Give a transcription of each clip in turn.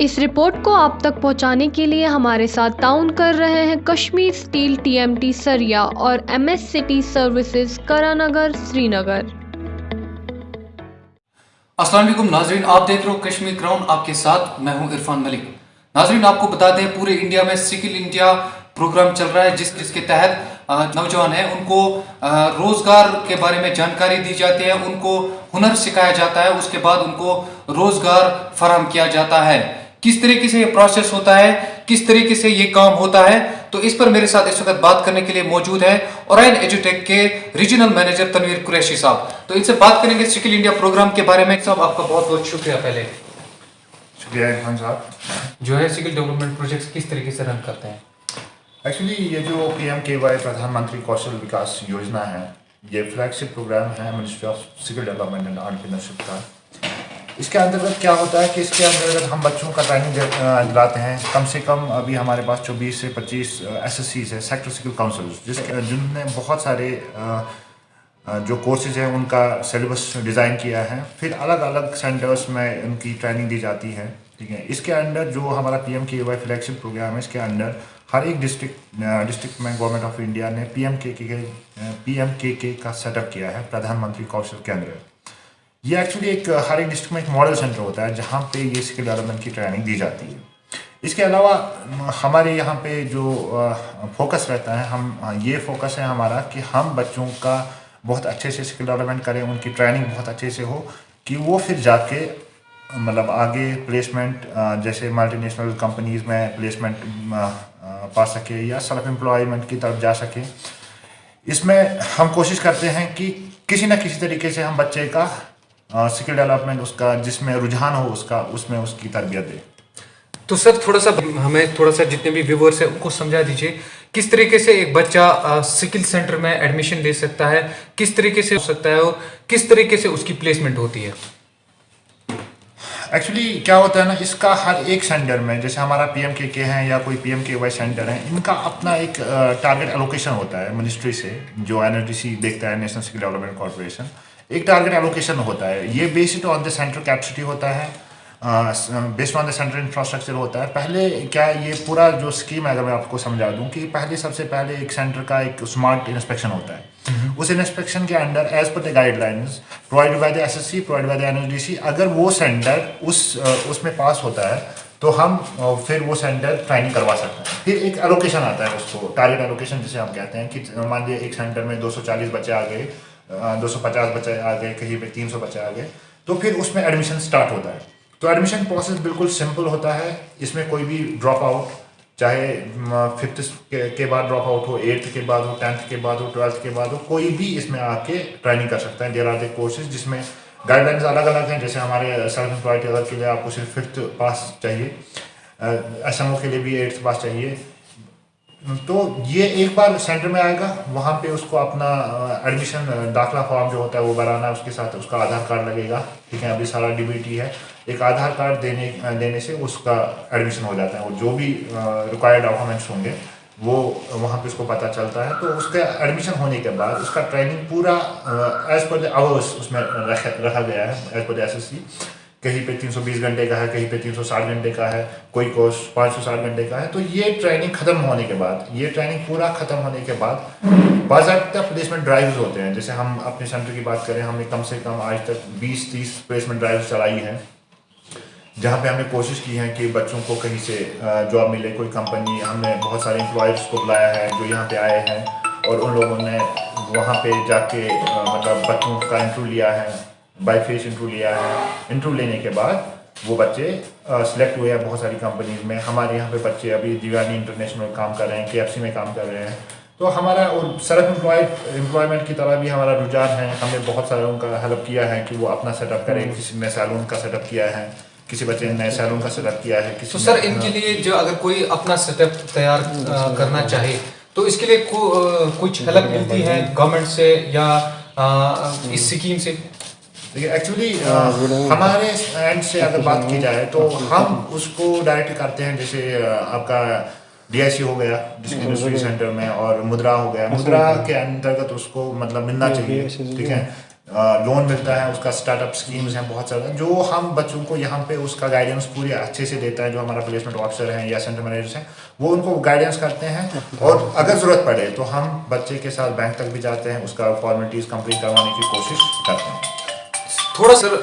इस रिपोर्ट को आप तक पहुंचाने के लिए हमारे साथ ताउन कर रहे हैं कश्मीर स्टील टीएमटी सरिया और MS city services Karannagar Srinagar. अस्सलाम वालेकुम नाजरीन, आप देख रहे हो कश्मीर क्राउन, आपके साथ मैं हूं इरफान मलिक। नाजरीन, आपको बता दें पूरे इंडिया में स्किल इंडिया प्रोग्राम चल रहा है जिसके तहत नौजवान हैं उनको रोजगार के बारे में जानकारी दी जाती है, उनको हुनर सिखाया जाता है, उसके बाद उनको रोजगार फराहम किया जाता है। किस तरीके से ये प्रोसेस होता है, किस तरीके से ये काम होता है, तो इस पर मेरे साथ इस वक्त बात करने के लिए मौजूद है ओराइन एजुटेक के रीजनल मैनेजर तनवीर कुरैशी साहब। तो इनसे बात करेंगे स्किल इंडिया प्रोग्राम के बारे में। साहब, आपका बहुत बहुत शुक्रिया। पहले शुक्रिया इरफान साहब। जो है स्किल डेवलपमेंट प्रोजेक्ट्स किस तरीके से रन करते हैं? एक्चुअली ये जो PMKY प्रधानमंत्री कौशल विकास योजना है, ये फ्लैगशिप प्रोग्राम है ministry of skill development and entrepreneurship का। इसके अंतर्गत क्या होता है कि इसके अंतर्गत हम बच्चों का ट्रेनिंग दिलाते हैं। कम से कम अभी हमारे पास 24 से 25 SSCs है, सेक्टर स्किल काउंसिल्स, जिनने बहुत सारे जो कोर्सेज हैं उनका सिलेबस डिज़ाइन किया है। फिर अलग अलग सेंटर्स में उनकी ट्रेनिंग दी जाती है। ठीक है, इसके अंडर जो हमारा PMKY फ्लैगशिप प्रोग्राम है, इसके अंडर हर एक डिस्ट्रिक्ट में गवर्नमेंट ऑफ इंडिया ने PMKK का सेटअप किया है, प्रधानमंत्री कौशल केंद्र। ये एक्चुअली हर एक डिस्ट्रिक्ट में एक मॉडल सेंटर होता है जहाँ पे ये स्किल डेवलपमेंट की ट्रेनिंग दी जाती है। इसके अलावा हमारे यहाँ पे जो फोकस रहता है, ये फोकस है हमारा कि हम बच्चों का बहुत अच्छे से स्किल डेवलपमेंट करें, उनकी ट्रेनिंग बहुत अच्छे से हो कि वो फिर जाके मतलब आगे प्लेसमेंट जैसे मल्टीनेशनल कंपनीज में प्लेसमेंट पा सके या सेल्फ एम्प्लॉयमेंट की तरफ जा सके। इसमें हम कोशिश करते हैं कि किसी न किसी तरीके से हम बच्चे का स्किल डेवलपमेंट, उसका जिसमें रुझान हो उसमें उसकी तरबियत दे। तो सर हमें थोड़ा सा जितने भी व्यूवर्स हैं उनको समझा दीजिए किस तरीके से एक बच्चा स्किल सेंटर में एडमिशन ले सकता है, किस तरीके से हो सकता है और किस तरीके से उसकी प्लेसमेंट होती है। एक्चुअली क्या होता है ना, इसका हर एक सेंटर में, जैसे हमारा PMKK है या कोई PMKY सेंटर है, इनका अपना एक टारगेट एलोकेशन होता है मिनिस्ट्री से, जो NSDC देखता है, नेशनल स्किल डेवलपमेंट कॉर्पोरेशन। एक टारगेट एलोकेशन होता है, ये based on the centre capacity होता है, based on the centre infrastructure होता है। पहले क्या ये पूरा जो स्कीम है, अगर मैं आपको समझा दूं कि सबसे पहले एक सेंटर का एक स्मार्ट इंस्पेक्शन होता है। उस इंस्पेक्शन के under as per the guidelines provided by the SSC, provided by the NSDC, अगर वो सेंटर उसमें पास होता है तो हम फिर वो सेंटर ट्रेनिंग करवा सकते हैं। फिर एक एलोकेशन आता है, उसको टारगेट एलोकेशन जिसे हम कहते हैं, कि मान लीजिए एक सेंटर में 240 बच्चे आ गए, 250 बच्चे आ गए, कहीं पे 300 बच्चे आ गए, तो फिर उसमें एडमिशन स्टार्ट होता है। तो एडमिशन प्रोसेस बिल्कुल सिंपल होता है। इसमें कोई भी ड्रॉप आउट, चाहे 5th के बाद ड्रॉप आउट हो, 8th के बाद हो, 10th के बाद हो, 12th के बाद हो, कोई भी इसमें आके ट्रेनिंग कर सकता है। देयर आर द कोर्सेज जिसमें गाइडलाइंस अलग अलग हैं। जैसे हमारे सेल्फ एम्प्लॉयड टेलर के लिए आपको सिर्फ 5th पास चाहिए, SMO के लिए भी 8th पास चाहिए। तो ये एक बार सेंटर में आएगा, वहाँ पे उसको अपना एडमिशन दाखिला फॉर्म जो होता है वो भराना है, उसके साथ उसका आधार कार्ड लगेगा। ठीक है, अभी सारा DBT है, एक आधार कार्ड देने से उसका एडमिशन हो जाता है, और जो भी रिक्वायर्ड डॉक्यूमेंट्स होंगे वो वहाँ पे उसको पता चलता है। तो उसका एडमिशन होने के बाद उसका ट्रेनिंग पूरा एज पर द आवर्स उसमें रखा गया है, एज पर द SSC। कहीं पे 320 घंटे का है, कहीं पे 360 घंटे का है, कोई कोर्स 560 घंटे का है। तो ये ट्रेनिंग खत्म होने के बाद, ये ट्रेनिंग पूरा खत्म होने के बाद बाज़ाब्ता प्लेसमेंट ड्राइव्स होते हैं। जैसे हम अपने सेंटर की बात करें, हमने कम से कम आज तक 20-30 प्लेसमेंट ड्राइव्स चलाई हैं, जहाँ पे हमने कोशिश की है कि बच्चों को कहीं से जॉब मिले, कोई कंपनी। हमने बहुत सारे एम्प्लॉयज़ को बुलाया है जो यहाँ पे आए हैं, और उन लोगों ने वहाँ पे जाके मतलब बच्चों का इंटरव्यू लिया है, बाय फेस इंटरव्यू लिया है। इंटरव्यू लेने के बाद वो बच्चे सिलेक्ट हुए हैं बहुत सारी कंपनीज में। हमारे यहाँ पे बच्चे अभी दीवानी इंटरनेशनल काम कर रहे हैं, KFC में काम कर रहे हैं। तो हमारा और सेल्फ एम्प्लॉयमेंट की तरह भी हमारा रुझान है। हमने बहुत सारे उनका हेल्प किया है कि वो अपना सेटअप करें। किसी ने सैलून का सेटअप किया है, किसी बच्चे ने सैलून का सेटअप किया है। तो सर, इनके लिए जो अगर कोई अपना सेटअप तैयार करना चाहे तो इसके लिए कुछ हेल्प मिलती है गवर्नमेंट से या इस स्कीम से? देखिए, एक्चुअली हमारे एंड से अगर बात की जाए तो हम उसको डायरेक्ट करते हैं। जैसे आपका DIC हो गया डिस्ट्रिक्ट इंडस्ट्री सेंटर में, और मुद्रा हो गया। मुद्रा के अंतर्गत उसको मतलब मिलना चाहिए। ठीक है, लोन मिलता है, उसका स्टार्टअप स्कीम्स हैं बहुत ज़्यादा, जो हम बच्चों को यहाँ पे उसका गाइडेंस पूरी अच्छे से देता है। जो हमारा प्लेसमेंट ऑफिसर हैं या सेंटर मैनेजर्स हैं, वो उनको गाइडेंस करते हैं, और अगर ज़रूरत पड़े तो हम बच्चे के साथ बैंक तक भी जाते हैं, उसका फॉर्मेलिटीज़ कंप्लीट करवाने की कोशिश करते हैं। थोड़ा सर,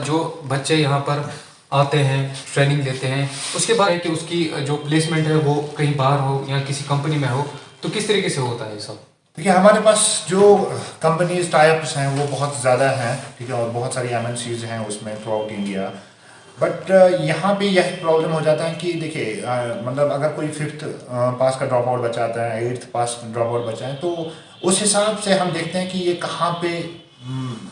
जो बच्चे यहाँ पर आते हैं, ट्रेनिंग लेते हैं, उसके बाद है कि उसकी जो प्लेसमेंट है वो कहीं बाहर हो या किसी कंपनी में हो, तो किस तरीके से होता है ये सब? देखिए, हमारे पास जो कंपनीज टाइप्स हैं वो बहुत ज़्यादा हैं, ठीक है, और बहुत सारी MNCs हैं उसमें थ्रू आउट इंडिया। बट यहाँ पे यह प्रॉब्लम हो जाता है कि देखिए, मतलब अगर कोई 5th पास का ड्रॉप आउट बच्चा आता है, 8th पास ड्रॉप आउट बच्चा है, तो उस हिसाब से हम देखते हैं कि ये कहाँ पे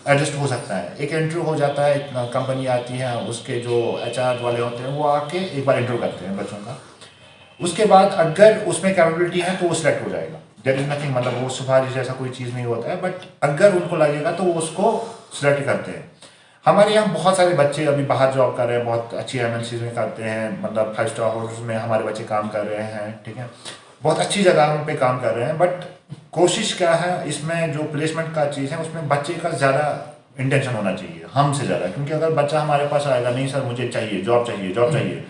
एडजस्ट हो सकता है। एक इंटरव्यू हो जाता है, कंपनी आती है, उसके जो HR वाले होते हैं वो आके एक बार इंटरव्यू करते हैं बच्चों का। उसके बाद अगर उसमें कैपेबिलिटी है तो वो सिलेक्ट हो जाएगा। देयर इज नथिंग, मतलब वो सिफारिश जैसा कोई चीज़ नहीं होता है, बट अगर उनको लगेगा तो वो उसको सिलेक्ट करते हैं। हमारे यहाँ बहुत सारे बच्चे अभी बाहर जॉब कर रहे हैं, बहुत अच्छी MNCs में करते हैं, मतलब 5 स्टार होटल्स में हमारे बच्चे काम कर रहे हैं, ठीक है, बहुत अच्छी जगहों पे काम कर रहे हैं। बट कोशिश क्या है इसमें, जो प्लेसमेंट का चीज़ है उसमें बच्चे का ज़्यादा इंटेंशन होना चाहिए हमसे ज़्यादा, क्योंकि अगर बच्चा हमारे पास आएगा, नहीं सर मुझे चाहिए जॉब चाहिए, जॉब चाहिए,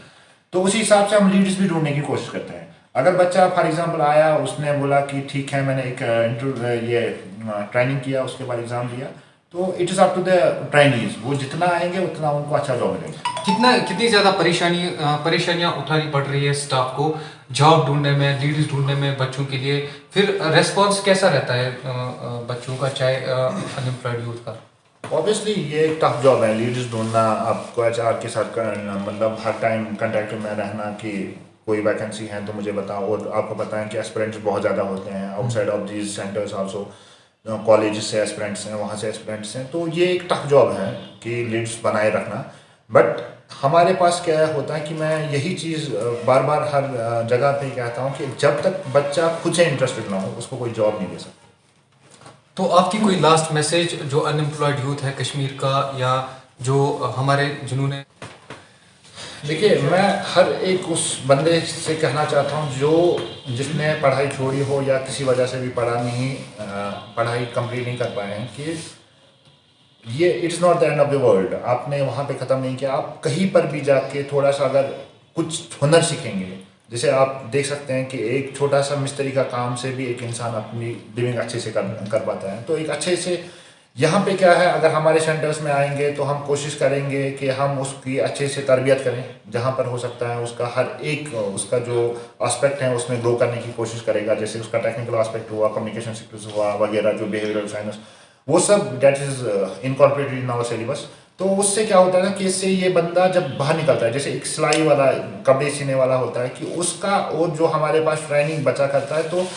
तो उसी हिसाब से हम लीड्स भी ढूंढने की कोशिश करते हैं। अगर बच्चा फॉर एग्जांपल आया, उसने बोला कि ठीक है मैंने एक ट्रेनिंग किया, उसके बाद एग्ज़ाम दिया, तो it is up to the trainees, वो जितना आएंगे उतना उनको अच्छा जॉब मिलेगा। कितनी ज़्यादा परेशानियाँ उठानी पड़ रही है स्टाफ को जॉब ढूंढने में, लीड्स ढूंढने में बच्चों के लिए? फिर रेस्पॉन्स कैसा रहता है बच्चों का, चाहे अनएम्प्लॉयड यूथ का? ऑब्वियसली ये एक टफ जॉब है, लीड्स ढूंढना, आपको HR के साथ करना, मतलब हर टाइम कंटेक्ट में रहना कि कोई वैकेंसी है तो मुझे बताओ। और आपको पता है कि एस्पिरेंट्स बहुत ज़्यादा होते हैं outside of these centres also, college से एस्पिरेंट्स हैं, वहाँ से एस्पिरेंट्स हैं, तो ये एक टफ जॉब है कि लीड्स बनाए रखना। बट हमारे पास क्या होता है कि मैं यही चीज़ बार बार हर जगह पे कहता हूँ कि जब तक बच्चा खुद से इंटरेस्टेड ना हो उसको कोई जॉब नहीं दे सकता। तो आपकी कोई लास्ट मैसेज जो अनएम्प्लॉयड यूथ है कश्मीर का, या जो हमारे जिन्होंने, देखिए, मैं हर एक उस बंदे से कहना चाहता हूँ जिसने पढ़ाई छोड़ी हो या किसी वजह से भी पढ़ाई कंप्लीट नहीं कर पाए हैं, कि ये it's not the end of the world. आपने वहाँ पे ख़त्म नहीं किया, आप कहीं पर भी जाके थोड़ा सा अगर कुछ हुनर सीखेंगे, जैसे आप देख सकते हैं कि एक छोटा सा मिस्त्री का काम से भी एक इंसान अपनी लिविंग अच्छे से कर पाता है। तो एक अच्छे से यहाँ पे क्या है, अगर हमारे सेंटर्स में आएंगे तो हम कोशिश करेंगे कि हम उसकी अच्छे से तरबियत करें, जहाँ पर हो सकता है उसका हर एक उसका जो एस्पेक्ट है उसमें ग्रो करने की कोशिश करेगा। जैसे उसका टेक्निकल एस्पेक्ट हुआ, कम्युनिकेशन स्किल्स हुआ वगैरह, जो बिहेवियरल साइंस, वो सब that is incorporated in our syllabus. तो उससे क्या होता है ना कि इससे ये बंदा जब बाहर निकलता है, जैसे एक सिलाई वाला, कपड़े सीने वाला होता है, कि उसका और जो हमारे पास ट्रेनिंग बचा करता है, तो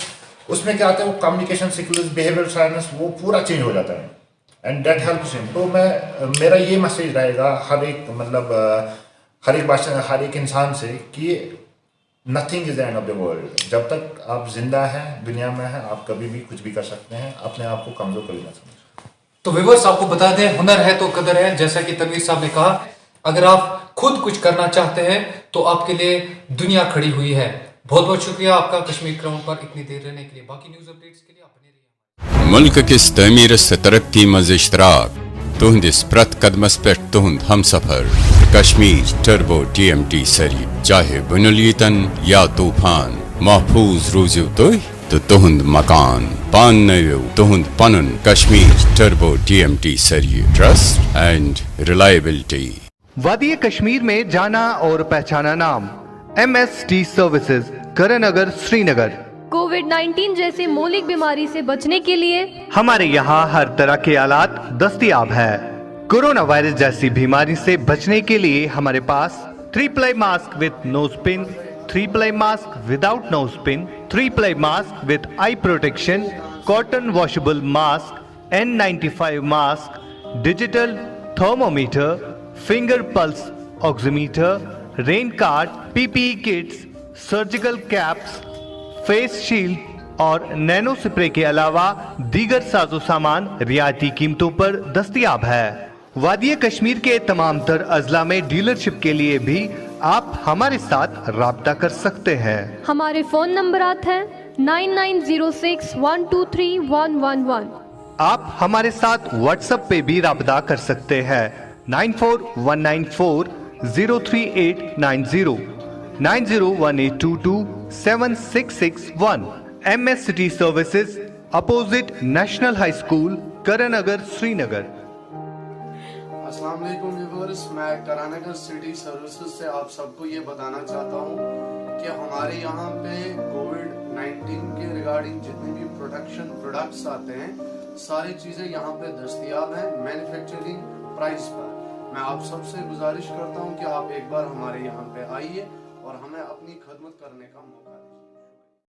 उसमें क्या आता है, वो कम्युनिकेशन स्किल्स, बिहेवियरल साइंस, वो पूरा चेंज हो जाता है, एंड दैट हेल्प्स हिम। तो मेरा ये मैसेज रहेगा हर एक, मतलब हर एक इंसान से, कि nothing is the end of the world. जब तक आप जिंदा हैं, दुनिया में हैं, आप कभी भी कुछ भी कर सकते हैं, अपने आप को कमजोर कभी ना समझें। तो व्यूअर्स, आपको बता दें, हुनर है तो कदर है। जैसा कि तनवीर साहब ने कहा, अगर आप खुद कुछ करना चाहते हैं तो आपके लिए दुनिया खड़ी हुई है। बहुत बहुत शुक्रिया आपका कश्मीर क्राउन पर इतनी देर रहने के लिए। बाकी न्यूज़ अपडेट्स के लिए आप बने रहिए। मुल्क किस तमीरस तरक्की मज इश्तराक तुहंदिस प्रत कदमस पे तुहंद हम सफर कश्मीर टर्बो TMT सरी, चाहे बुनुलीतन या तूफान, महफूज रूजू तो तुहंद मकान पान नयो तुहंद पनुन कश्मीर टर्बो TMT सरी, ट्रस्ट एंड रिलायबिलिटी। वादी कश्मीर में जाना और पहचाना नाम MST सर्विसेज, करनगर, श्रीनगर। कोविड-19 जैसी मौलिक बीमारी से बचने के लिए हमारे यहाँ हर तरह के आलात दस्तयाब है। कोरोना वायरस जैसी बीमारी से बचने के लिए हमारे पास 3-ply mask with nose pin, 3-ply mask without nose pin, 3-ply mask with eye protection, cotton washable mask, N95 mask, digital thermometer, finger pulse oximeter, rain card, PPE kits, surgical caps, face shield और nano spray के अलावा दीगर साजो सामान रियायती कीमतों पर दस्तयाब है। वादी कश्मीर के तमाम तर अजला में डीलरशिप के लिए भी आप हमारे साथ राब्ता कर सकते हैं। हमारे फ़ोन नंबरात हैं 9906123111, आप हमारे साथ व्हाट्सएप पे भी राब्ता कर सकते हैं 9419403890 9018227661 MS City Services opposite National High School Karannagar Srinagar. अस्सलाम वालेकुम व्यूअर्स, मैं करानगर सिटी सर्विसेज से आप सबको ये बताना चाहता हूँ कि हमारे यहाँ पे कोविड-19 के रिगार्डिंग जितने भी प्रोटेक्शन प्रोडक्ट्स आते हैं सारी चीज़ें यहाँ पे दस्तयाब हैं मैन्युफैक्चरिंग प्राइस पर। मैं आप सबसे गुजारिश करता हूँ कि आप एक बार हमारे यहाँ पे आइए और हमें अपनी खदमत करने का मौका दें।